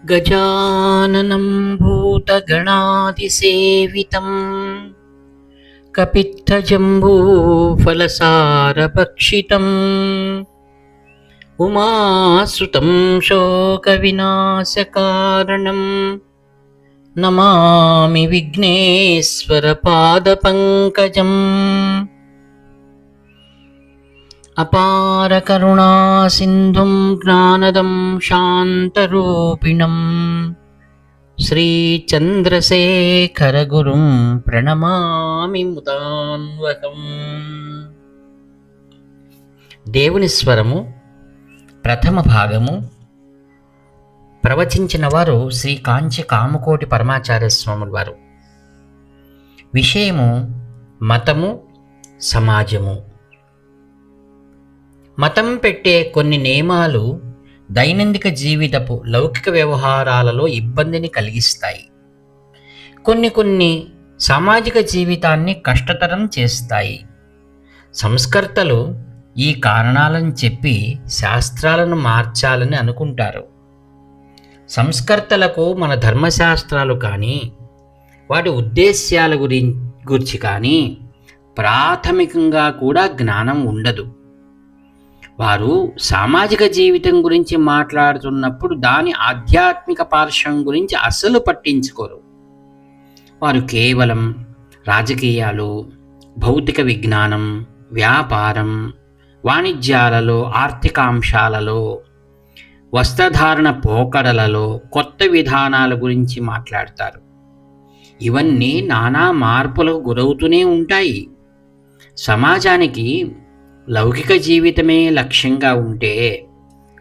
गजाननं भूतगणादिसेवितं कपित्थजम्बूफलसारभक्षितम् उमासुतं शोकविनाशकारणं नमामि विघ्नेश्वरपादपङ्कजम्। अपारकरुणासिन्धुं ज्ञानदं शान्तरूपिणं श्रीचन्द्रशेखरगुरुं प्रणमामि मुदान्वहम्। దేవుని స్వరము ప్రథమ భాగము. ప్రవచించిన వారు శ్రీ కాంచి కామకోటి పరమాచార్య స్వాముల వారు. విషయము మతము, సమాజము. మతం పెట్టే కొన్ని నియమాలు దైనందిక జీవితపు లౌకిక వ్యవహారాలలో ఇబ్బందిని కలిగిస్తాయి. కొన్ని సామాజిక జీవితాన్ని కష్టతరం చేస్తాయి. సంస్కర్తలు ఈ కారణాలను చెప్పి శాస్త్రాలను మార్చాలని అనుకుంటారు. సంస్కర్తలకు మన ధర్మశాస్త్రాలు కానీ వాటి ఉద్దేశ్యాల గురించి కానీ ప్రాథమికంగా కూడా జ్ఞానం ఉండదు. వారు సామాజిక జీవితం గురించి మాట్లాడుతున్నప్పుడు దాని ఆధ్యాత్మిక పార్శ్వం గురించి అస్సలు పట్టించుకోరు. వారు కేవలం రాజకీయాలు, భౌతిక విజ్ఞానం, వ్యాపారం, వాణిజ్యాలలో, ఆర్థికాంశాలలో, వస్త్రధారణ పోకడలలో, కొత్త విధానాల గురించి మాట్లాడతారు. ఇవన్నీ నానా మార్పులకు గురవుతూనే ఉంటాయి. సమాజానికి లౌకిక జీవితమే లక్ష్యంగా ఉంటే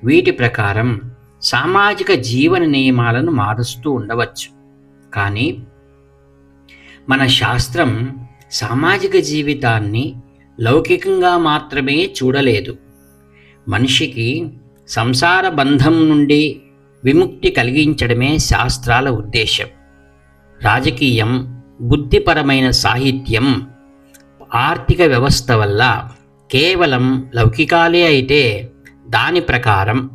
వీటి ప్రకారం సామాజిక జీవన నియమాలను మారుస్తూ ఉండవచ్చు. కానీ మన శాస్త్రం సామాజిక జీవితాన్ని లౌకికంగా మాత్రమే చూడలేదు. మనిషికి సంసార బంధం నుండి విముక్తి కలిగించడమే శాస్త్రాల ఉద్దేశం. రాజకీయం, బుద్ధిపరమైన సాహిత్యం, ఆర్థిక వ్యవస్థ వల్ల కేవలం లౌకికాలే అయితే దాని ప్రకారం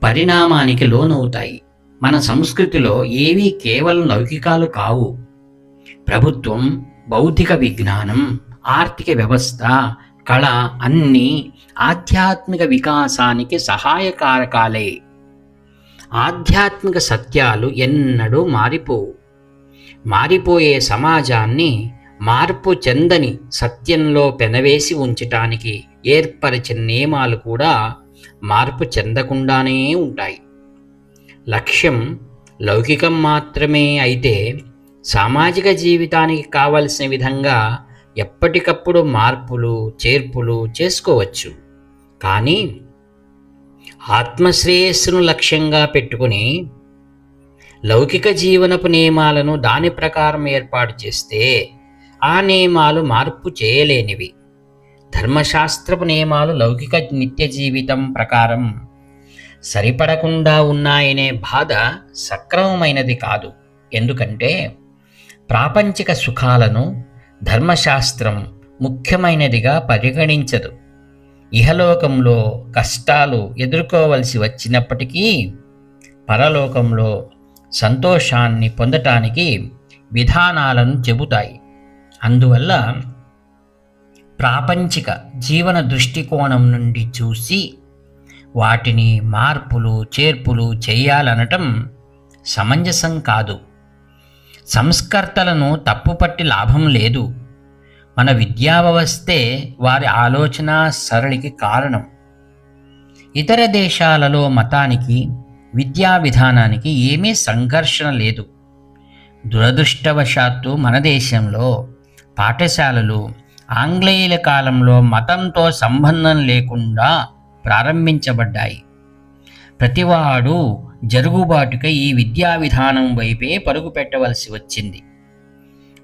పరిణామానికి లోనవుతాయి. మన సంస్కృతిలో ఏవీ కేవలం లౌకికాలు కావు. ప్రభుత్వం, భౌతిక విజ్ఞానం, ఆర్థిక వ్యవస్థ, కళ అన్నీ ఆధ్యాత్మిక వికాసానికి సహాయకారకాలే. ఆధ్యాత్మిక సత్యాలు ఎన్నడూ మారిపోవు. మారిపోయే సమాజాన్ని మార్పు చెందని సత్యంలో పెనవేసి ఉంచటానికి ఏర్పరిచిన నియమాలు కూడా మార్పు చెందకుండానే ఉంటాయి. లక్ష్యం లౌకికం మాత్రమే అయితే సామాజిక జీవితానికి కావలసిన విధంగా ఎప్పటికప్పుడు మార్పులు, చేర్పులు చేసుకోవచ్చు. కానీ ఆత్మశ్రేయస్సును లక్ష్యంగా పెట్టుకుని లౌకిక జీవనపు నియమాలను దాని ప్రకారం ఏర్పాటు చేస్తే ఆ నియమాలు మార్పు చేయలేనివి. ధర్మశాస్త్రపు నియమాలు లౌకిక నిత్య జీవితం ప్రకారం సరిపడకుండా ఉన్నాయనే బాధ సక్రమమైనది కాదు. ఎందుకంటే ప్రాపంచిక సుఖాలను ధర్మశాస్త్రం ముఖ్యమైనదిగా పరిగణించదు. ఇహలోకంలో కష్టాలు ఎదుర్కోవలసి వచ్చినప్పటికీ పరలోకంలో సంతోషాన్ని పొందటానికి విధానాలను చెబుతాయి. అందువల్ల ప్రాపంచిక జీవన దృష్టికోణం నుండి చూసి వాటిని మార్పులు, చేర్పులు చేయాలనటం సమంజసం కాదు. సంస్కర్తలను తప్పుపట్టి లాభం లేదు. మన విద్యా వ్యవస్థే వారి ఆలోచన సరళికి కారణం. ఇతర దేశాలలో మతానికి, విద్యా విధానానికి ఏమీ సంఘర్షణ లేదు. దురదృష్టవశాత్తు మన దేశంలో పాఠశాలలు ఆంగ్లేయుల కాలంలో మతంతో సంబంధం లేకుండా ప్రారంభించబడ్డాయి. ప్రతివాడు జరుగుబాటుగా ఈ విద్యా విధానం వైపే పరుగు పెట్టవలసి వచ్చింది.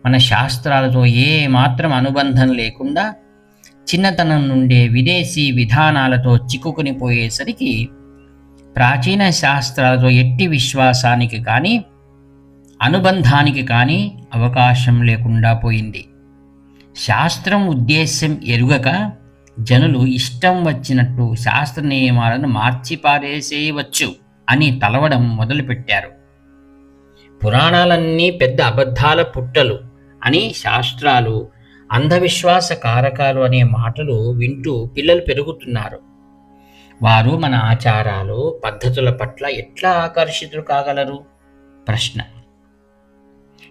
మన శాస్త్రాలతో ఏ మాత్రం అనుబంధం లేకుండా చిన్నతనం నుండే విదేశీ విధానాలతో చిక్కుకుని పోయేసరికి ప్రాచీన శాస్త్రాలతో ఎట్టి విశ్వాసానికి కానీ అనుబంధానికి కానీ అవకాశం లేకుండా పోయింది. శాస్త్రం ఉద్దేశ్యం ఎరుగక జనులు ఇష్టం వచ్చినట్టు శాస్త్ర నియమాలను మార్చిపారేసేయవచ్చు అని తలవడం మొదలుపెట్టారు. పురాణాలన్నీ పెద్ద అబద్ధాల పుట్టలు అని, శాస్త్రాలు అంధవిశ్వాస కారకాలు అనే మాటలు వింటూ పిల్లలు పెరుగుతున్నారు. వారు మన ఆచారాలు, పద్ధతుల పట్ల ఎట్లా ఆకర్షితులు కాగలరు? ప్రశ్న.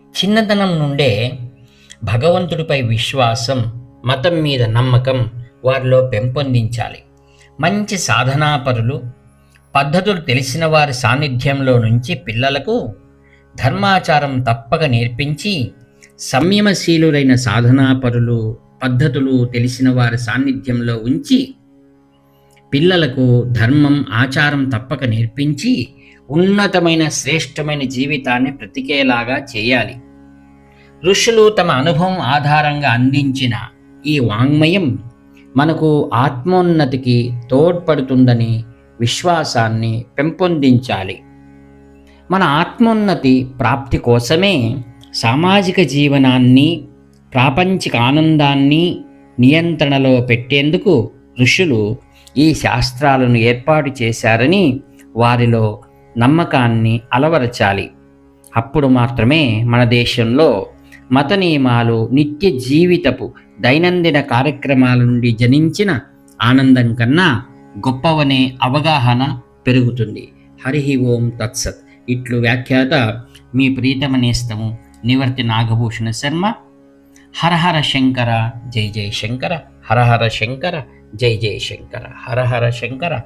చిన్నతనం నుండే భగవంతుడిపై విశ్వాసం, మతం మీద నమ్మకం వారిలో పెంపొందించాలి. మంచి సాధనాపరులు, పద్ధతులు తెలిసిన వారి సాన్నిధ్యంలో నుంచి పిల్లలకు ధర్మాచారం తప్పక నేర్పించి, సంయమశీలురైన సాధనాపరులు, పద్ధతులు తెలిసిన వారి సాన్నిధ్యంలో ఉంచి పిల్లలకు ధర్మం, ఆచారం తప్పక నేర్పించి ఉన్నతమైన శ్రేష్టమైన జీవితాన్ని బ్రతికేలాగా చేయాలి. ఋషులు తమ అనుభవం ఆధారంగా అందించిన ఈ వాంగ్మయం మనకు ఆత్మోన్నతికి తోడ్పడుతుందని విశ్వాసాన్ని పెంపొందించాలి. మన ఆత్మోన్నతి ప్రాప్తి కోసమే సామాజిక జీవనాన్ని, ప్రాపంచిక ఆనందాన్ని నియంత్రణలో పెట్టేందుకు ఋషులు ఈ శాస్త్రాలను ఏర్పాటు చేశారని వారిలో నమ్మకాన్ని అలవరచాలి. అప్పుడు మాత్రమే మన దేశంలో మత నియమాలు నిత్య జీవితపు దైనందిన కార్యక్రమాల నుండి జనించిన ఆనందం కన్నా గొప్పవనే అవగాహన పెరుగుతుంది. హరి ఓం తత్సత్. ఇట్లు వ్యాఖ్యాత మీ ప్రీతమ నేస్తము నివర్తి నాగభూషణ శర్మ. హరహర శంకర, జై జై శంకర. హరహర శంకర, జై జై శంకర. హరహర శంకర.